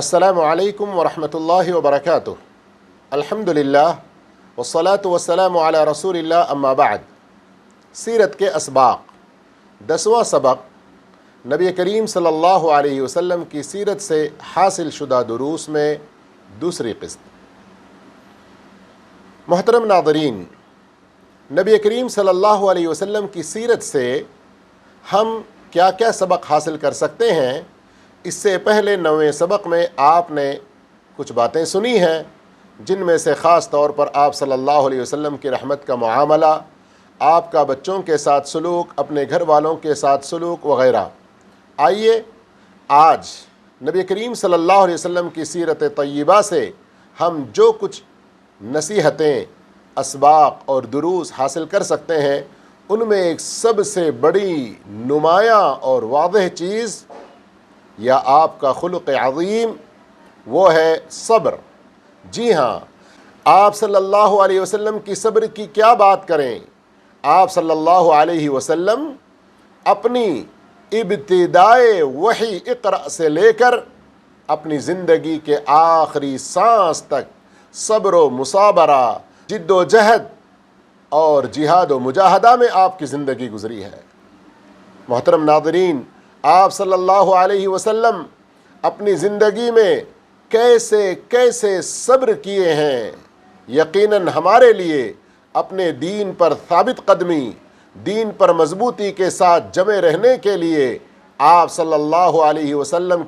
السلام علیکم ورحمۃ اللہ وبرکاتہ۔ الحمدللہ والصلاة والسلام علی رسول اللہ، اما بعد۔ سیرت کے اسباق، 10واں سبق نبی کریم صلی اللہ علیہ وسلم کی سیرت سے حاصل شدہ دروس میں دوسری قسط۔ محترم ناظرین، نبی کریم صلی اللہ علیہ وسلم کی سیرت سے ہم کیا کیا سبق حاصل کر سکتے ہیں، اس سے پہلے 9ویں سبق میں آپ نے کچھ باتیں سنی ہیں، جن میں سے خاص طور پر آپ صلی اللہ علیہ وسلم کی رحمت کا معاملہ، آپ کا بچوں کے ساتھ سلوک، اپنے گھر والوں کے ساتھ سلوک وغیرہ۔ آئیے آج نبی کریم صلی اللہ علیہ وسلم کی سیرت طیبہ سے ہم جو کچھ نصیحتیں، اسباق اور دروس حاصل کر سکتے ہیں، ان میں ایک سب سے بڑی، نمایاں اور واضح چیز یا آپ کا خلق عظیم وہ ہے صبر۔ جی ہاں، آپ صلی اللہ علیہ وسلم کی صبر کی کیا بات کریں۔ آپ صلی اللہ علیہ وسلم اپنی ابتدائے وحی اقرأ سے لے کر اپنی زندگی کے آخری سانس تک صبر و مصابرہ، جد و جہد اور جہاد و مجاہدہ میں آپ کی زندگی گزری ہے۔ محترم ناظرین، آپ صلی اللہ علیہ وسلم اپنی زندگی میں کیسے کیسے صبر کیے ہیں۔ یقیناً ہمارے لیے اپنے دین پر ثابت قدمی، دین پر مضبوطی کے ساتھ جمے رہنے کے لیے آپ صلی اللہ علیہ وسلم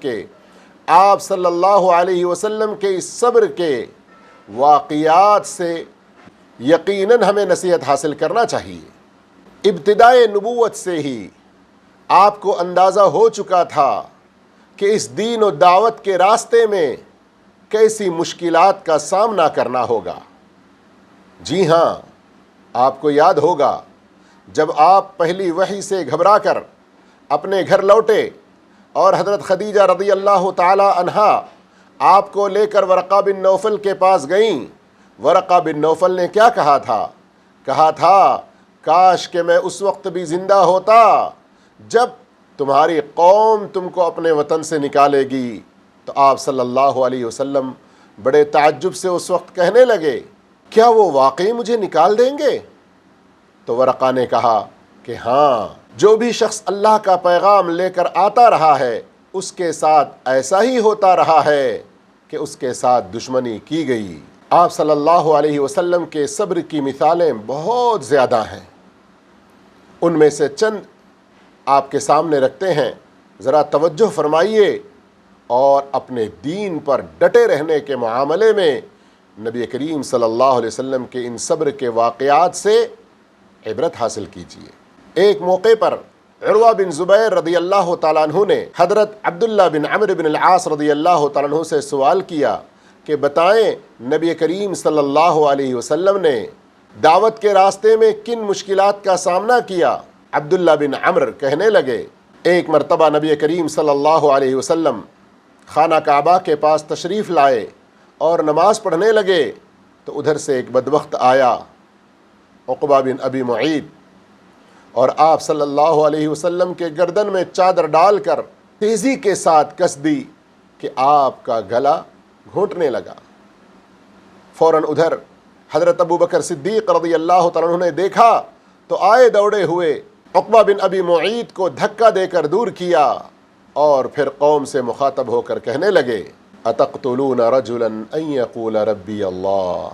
کے اس صبر کے واقعات سے یقیناً ہمیں نصیحت حاصل کرنا چاہیے۔ ابتدائے نبوت سے ہی آپ کو اندازہ ہو چکا تھا کہ اس دین و دعوت کے راستے میں کیسی مشکلات کا سامنا کرنا ہوگا۔ جی ہاں، آپ کو یاد ہوگا جب آپ پہلی وحی سے گھبرا کر اپنے گھر لوٹے اور حضرت خدیجہ رضی اللہ تعالی عنہا آپ کو لے کر ورقہ بن نوفل کے پاس گئیں۔ ورقہ بن نوفل نے کیا کہا تھا کاش کہ میں اس وقت بھی زندہ ہوتا جب تمہاری قوم تم کو اپنے وطن سے نکالے گی۔ تو آپ صلی اللہ علیہ وسلم بڑے تعجب سے اس وقت کہنے لگے، کیا وہ واقعی مجھے نکال دیں گے؟ تو ورقہ نے کہا کہ ہاں، جو بھی شخص اللہ کا پیغام لے کر آتا رہا ہے اس کے ساتھ ایسا ہی ہوتا رہا ہے کہ اس کے ساتھ دشمنی کی گئی۔ آپ صلی اللہ علیہ وسلم کے صبر کی مثالیں بہت زیادہ ہیں، ان میں سے چند آپ کے سامنے رکھتے ہیں، ذرا توجہ فرمائیے اور اپنے دین پر ڈٹے رہنے کے معاملے میں نبی کریم صلی اللہ علیہ وسلم کے ان صبر کے واقعات سے عبرت حاصل کیجیے۔ ایک موقع پر عروہ بن زبیر رضی اللہ تعالیٰ عنہ نے حضرت عبداللہ بن عمرو بن العاص رضی اللہ تعالیٰ عنہ سے سوال کیا کہ بتائیں نبی کریم صلی اللہ علیہ وسلم نے دعوت کے راستے میں کن مشکلات کا سامنا کیا۔ عبداللہ بن عمر کہنے لگے، ایک مرتبہ نبی کریم صلی اللہ علیہ وسلم خانہ کعبہ کے پاس تشریف لائے اور نماز پڑھنے لگے تو ادھر سے ایک بدبخت آیا، عقبہ بن ابی معیط، اور آپ صلی اللہ علیہ وسلم کے گردن میں چادر ڈال کر تیزی کے ساتھ کس دی کہ آپ کا گلا گھونٹنے لگا۔ فوراً ادھر حضرت ابو بکر صدیق رضی اللہ تعالیٰ عنہ نے دیکھا تو آئے دوڑے ہوئے عقبہ بن ابی معیط کو دھکا دے کر دور کیا اور پھر قوم سے مخاطب ہو کر کہنے لگے، اتقتلون رجلا ان یقول ربی اللہ،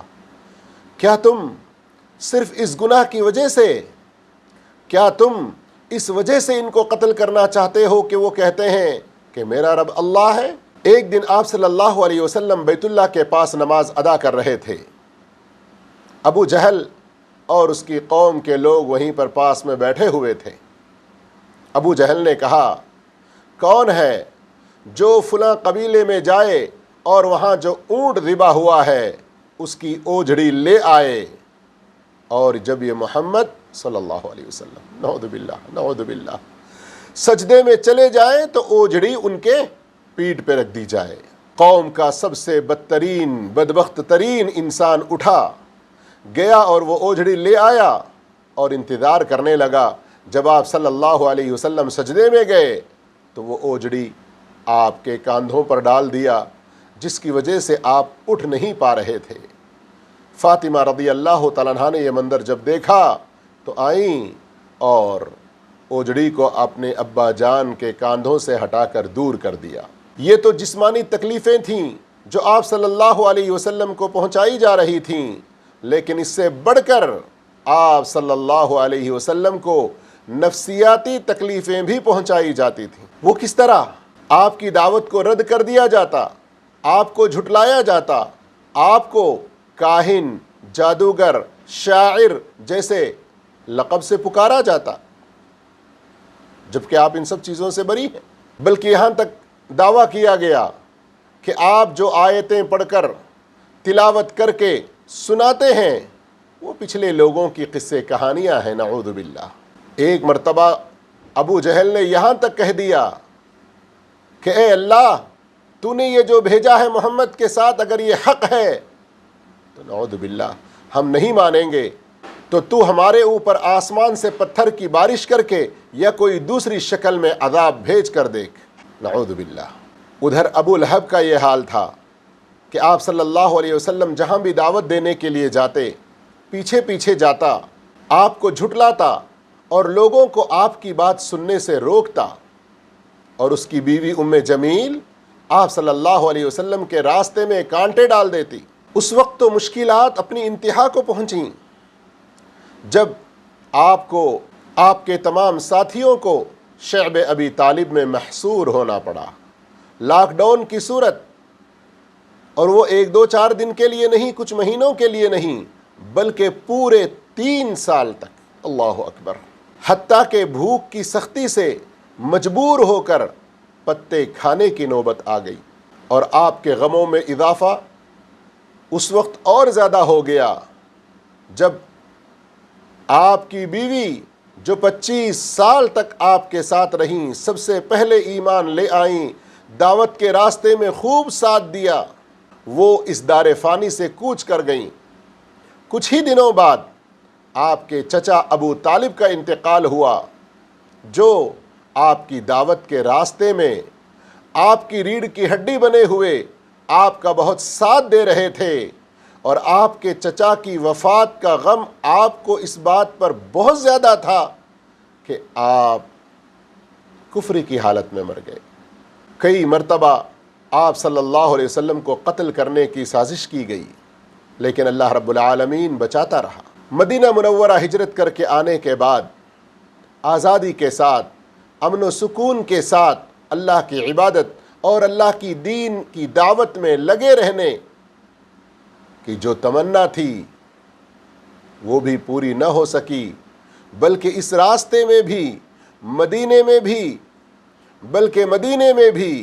کیا تم صرف اس گناہ کی وجہ سے، کیا تم اس وجہ سے ان کو قتل کرنا چاہتے ہو کہ وہ کہتے ہیں کہ میرا رب اللہ ہے؟ ایک دن آپ صلی اللہ علیہ وسلم بیت اللہ کے پاس نماز ادا کر رہے تھے۔ ابو جہل اور اس کی قوم کے لوگ وہیں پر پاس میں بیٹھے ہوئے تھے۔ ابو جہل نے کہا، کون ہے جو فلاں قبیلے میں جائے اور وہاں جو اونٹ ذبح ہوا ہے اس کی اوجھڑی لے آئے، اور جب یہ محمد صلی اللہ علیہ وسلم نعوذ باللہ سجدے میں چلے جائیں تو اوجھڑی ان کے پیٹھ پہ رکھ دی جائے۔ قوم کا سب سے بدترین، بدبخت ترین انسان اٹھا گیا اور وہ اوجھڑی لے آیا اور انتظار کرنے لگا۔ جب آپ صلی اللہ علیہ وسلم سجدے میں گئے تو وہ اوجھڑی آپ کے کاندھوں پر ڈال دیا۔ جس کی وجہ سے آپ اٹھ نہیں پا رہے تھے۔ فاطمہ رضی اللہ تعالیٰ عنہا نے یہ منظر جب دیکھا تو آئیں اور اوجڑی کو اپنے ابا جان کے کاندھوں سے ہٹا کر دور کر دیا۔ یہ تو جسمانی تکلیفیں تھیں جو آپ صلی اللہ علیہ وسلم کو پہنچائی جا رہی تھیں، لیکن اس سے بڑھ کر آپ صلی اللہ علیہ وسلم کو نفسیاتی تکلیفیں بھی پہنچائی جاتی تھیں۔ وہ کس طرح؟ آپ کی دعوت کو رد کر دیا جاتا، آپ کو جھٹلایا جاتا، آپ کو کاہن، جادوگر، شاعر جیسے لقب سے پکارا جاتا، جبکہ آپ ان سب چیزوں سے بری ہیں۔ بلکہ یہاں تک دعویٰ کیا گیا کہ آپ جو آیتیں پڑھ کر تلاوت کر کے سناتے ہیں وہ پچھلے لوگوں کی قصے کہانیاں ہیں، نعوذ باللہ۔ ایک مرتبہ ابو جہل نے یہاں تک کہہ دیا کہ اے اللہ، تو نے یہ جو بھیجا ہے محمد کے ساتھ اگر یہ حق ہے تو نعوذ باللہ ہم نہیں مانیں گے، تو ہمارے اوپر آسمان سے پتھر کی بارش کر کے یا کوئی دوسری شکل میں عذاب بھیج کر دیکھ، نعوذ باللہ۔ ادھر ابو لہب کا یہ حال تھا کہ آپ صلی اللہ علیہ وسلم جہاں بھی دعوت دینے کے لیے جاتے، پیچھے پیچھے جاتا، آپ کو جھٹلاتا اور لوگوں کو آپ کی بات سننے سے روکتا، اور اس کی بیوی ام جمیل آپ صلی اللہ علیہ وسلم کے راستے میں کانٹے ڈال دیتی۔ اس وقت تو مشکلات اپنی انتہا کو پہنچیں جب آپ کو، آپ کے تمام ساتھیوں کو شعب ابی طالب میں محصور ہونا پڑا، لاک ڈاؤن کی صورت، اور وہ 1-2-4 دن کے لیے نہیں، کچھ مہینوں کے لیے نہیں، بلکہ پورے 3 سال تک، اللہ اکبر، حتیٰ کہ بھوک کی سختی سے مجبور ہو کر پتے کھانے کی نوبت آ گئی۔ اور آپ کے غموں میں اضافہ اس وقت اور زیادہ ہو گیا جب آپ کی بیوی جو 25 سال تک آپ کے ساتھ رہیں، سب سے پہلے ایمان لے آئیں، دعوت کے راستے میں خوب ساتھ دیا، وہ اس دار فانی سے کوچ کر گئیں۔ کچھ ہی دنوں بعد آپ کے چچا ابو طالب کا انتقال ہوا، جو آپ کی دعوت کے راستے میں آپ کی ریڑھ کی ہڈی بنے ہوئے آپ کا بہت ساتھ دے رہے تھے، اور آپ کے چچا کی وفات کا غم آپ کو اس بات پر بہت زیادہ تھا کہ آپ کفر کی حالت میں مر گئے۔ کئی مرتبہ آپ صلی اللہ علیہ وسلم کو قتل کرنے کی سازش کی گئی، لیکن اللہ رب العالمین بچاتا رہا۔ مدینہ منورہ ہجرت کر کے آنے کے بعد آزادی کے ساتھ، امن و سکون کے ساتھ اللہ کی عبادت اور اللہ کی دین کی دعوت میں لگے رہنے کی جو تمنا تھی وہ بھی پوری نہ ہو سکی، بلکہ اس راستے میں بھی، مدینے میں بھی، بلکہ مدینے میں بھی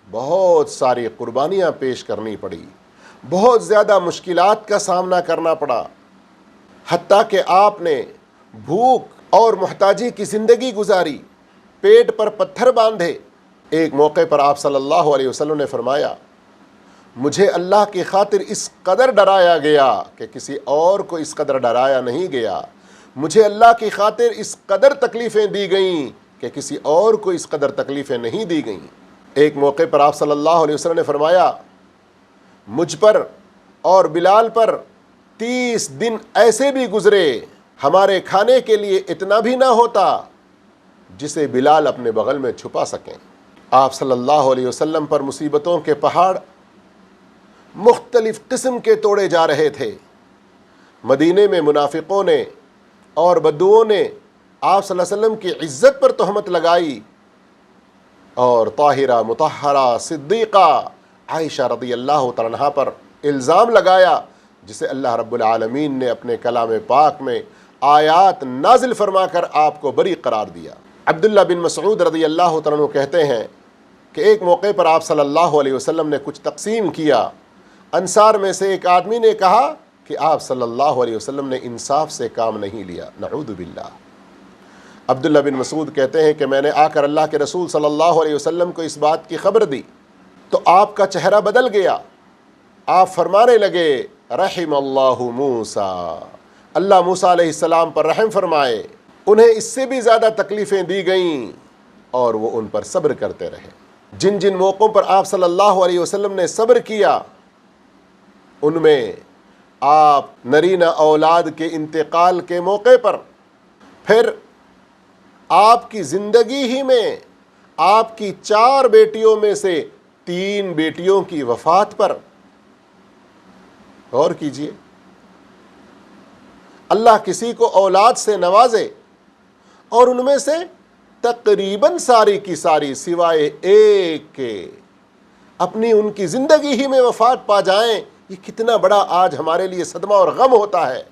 بہت ساری قربانیاں پیش کرنی پڑی، بہت زیادہ مشکلات کا سامنا کرنا پڑا، حتیٰ کہ آپ نے بھوک اور محتاجی کی زندگی گزاری، پیٹ پر پتھر باندھے۔ ایک موقع پر آپ صلی اللہ علیہ وسلم نے فرمایا، مجھے اللہ کی خاطر اس قدر ڈرایا گیا کہ کسی اور کو اس قدر ڈرایا نہیں گیا، مجھے اللہ کی خاطر اس قدر تکلیفیں دی گئیں کہ کسی اور کو اس قدر تکلیفیں نہیں دی گئیں۔ ایک موقع پر آپ صلی اللہ علیہ وسلم نے فرمایا، مجھ پر اور بلال پر 30 دن ایسے بھی گزرے، ہمارے کھانے کے لیے اتنا بھی نہ ہوتا جسے بلال اپنے بغل میں چھپا سکیں۔ آپ صلی اللہ علیہ وسلم پر مصیبتوں کے پہاڑ مختلف قسم کے توڑے جا رہے تھے۔ مدینے میں منافقوں نے اور بدوؤں نے آپ صلی اللہ علیہ وسلم کی عزت پر تہمت لگائی، اور طاہرہ، مطہرہ، صدیقہ عائشہ رضی اللہ تعالیٰ عنہا پر الزام لگایا، جسے اللہ رب العالمین نے اپنے کلام پاک میں آیات نازل فرما کر آپ کو بری قرار دیا۔ عبداللہ بن مسعود رضی اللہ تعالیٰ عنہ کہتے ہیں کہ ایک موقع پر آپ صلی اللہ علیہ وسلم نے کچھ تقسیم کیا، انصار میں سے ایک آدمی نے کہا کہ آپ صلی اللہ علیہ وسلم نے انصاف سے کام نہیں لیا، نعوذ باللہ۔ عبداللہ بن مسعود کہتے ہیں کہ میں نے آ کر اللہ کے رسول صلی اللہ علیہ وسلم کو اس بات کی خبر دی تو آپ کا چہرہ بدل گیا، آپ فرمانے لگے، رحم اللہ موسیٰ، اللہ موسیٰ علیہ السلام پر رحم فرمائے، انہیں اس سے بھی زیادہ تکلیفیں دی گئیں اور وہ ان پر صبر کرتے رہے۔ جن جن موقعوں پر آپ صلی اللہ علیہ وسلم نے صبر کیا، ان میں آپ نرینہ اولاد کے انتقال کے موقع پر، پھر آپ کی زندگی ہی میں آپ کی 4 بیٹیوں میں سے 3 بیٹیوں کی وفات پر، غور کیجئے، اللہ کسی کو اولاد سے نوازے اور ان میں سے تقریباً ساری کی ساری سوائے ایک کے اپنی ان کی زندگی ہی میں وفات پا جائیں، یہ کتنا بڑا آج ہمارے لیے صدمہ اور غم ہوتا ہے۔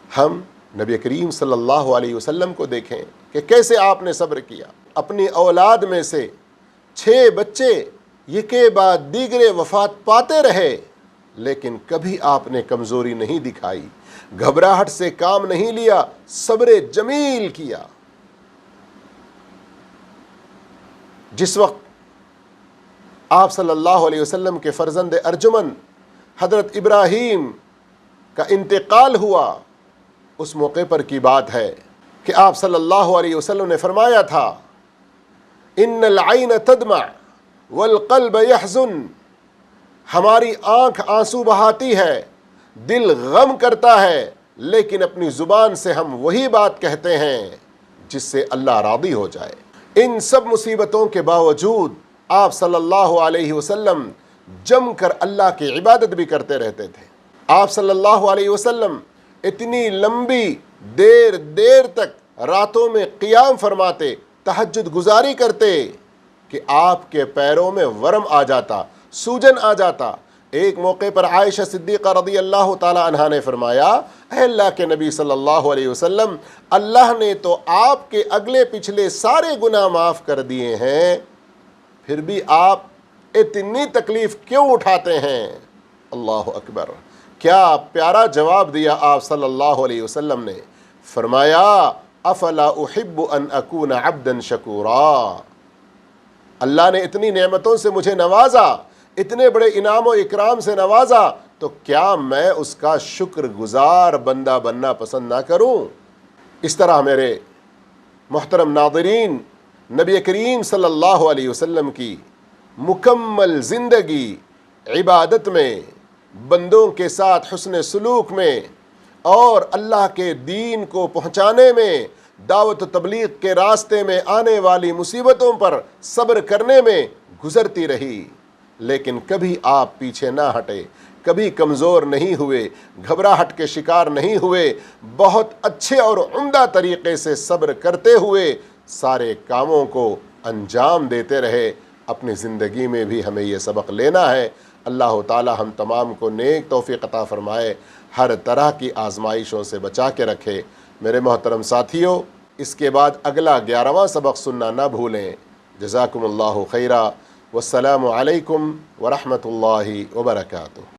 ہم نبی کریم صلی اللہ علیہ وسلم کو دیکھیں کہ کیسے آپ نے صبر کیا، اپنی اولاد میں سے 6 بچے یکے بعد دیگرے وفات پاتے رہے، لیکن کبھی آپ نے کمزوری نہیں دکھائی، گھبراہٹ سے کام نہیں لیا، صبر جمیل کیا۔ جس وقت آپ صلی اللہ علیہ وسلم کے فرزند ارجمن حضرت ابراہیم کا انتقال ہوا، اس موقع پر کی بات ہے کہ آپ صلی اللہ علیہ وسلم نے فرمایا تھا، ان العین تدمع والقلب یحزن، ہماری آنکھ آنسو بہاتی ہے، دل غم کرتا ہے، لیکن اپنی زبان سے ہم وہی بات کہتے ہیں جس سے اللہ راضی ہو جائے۔ ان سب مصیبتوں کے باوجود آپ صلی اللہ علیہ وسلم جم کر اللہ کی عبادت بھی کرتے رہتے تھے۔ آپ صلی اللہ علیہ وسلم اتنی لمبی دیر تک راتوں میں قیام فرماتے، تہجد گزاری کرتے کہ آپ کے پیروں میں ورم آ جاتا، سوجن آ جاتا۔ ایک موقع پر عائشہ صدیقہ رضی اللہ تعالی عنہا نے فرمایا، اے اللہ کے نبی صلی اللہ علیہ وسلم، اللہ نے تو آپ کے اگلے پچھلے سارے گناہ معاف کر دیے ہیں، پھر بھی آپ اتنی تکلیف کیوں اٹھاتے ہیں؟ اللہ اکبر، کیا پیارا جواب دیا آپ صلی اللہ علیہ وسلم نے، فرمایا افلا احب ان اکون عبدا شکورا، اللہ نے اتنی نعمتوں سے مجھے نوازا، اتنے بڑے انعام و اکرام سے نوازا، تو کیا میں اس کا شکر گزار بندہ بننا پسند نہ کروں؟ اس طرح میرے محترم ناظرین، نبی کریم صلی اللہ علیہ وسلم کی مکمل زندگی عبادت میں، بندوں کے ساتھ حسن سلوک میں اور اللہ کے دین کو پہنچانے میں، دعوت و تبلیغ کے راستے میں آنے والی مصیبتوں پر صبر کرنے میں گزرتی رہی، لیکن کبھی آپ پیچھے نہ ہٹے، کبھی کمزور نہیں ہوئے، گھبراہٹ کے شکار نہیں ہوئے، بہت اچھے اور عمدہ طریقے سے صبر کرتے ہوئے سارے کاموں کو انجام دیتے رہے۔ اپنی زندگی میں بھی ہمیں یہ سبق لینا ہے۔ اللہ تعالی ہم تمام کو نیک توفیق عطا فرمائے، ہر طرح کی آزمائشوں سے بچا کے رکھے۔ میرے محترم ساتھیوں، اس کے بعد اگلا 11واں سبق سننا نہ بھولیں۔ جزاکم اللہ خیرا، والسلام علیکم ورحمۃ اللہ وبرکاتہ۔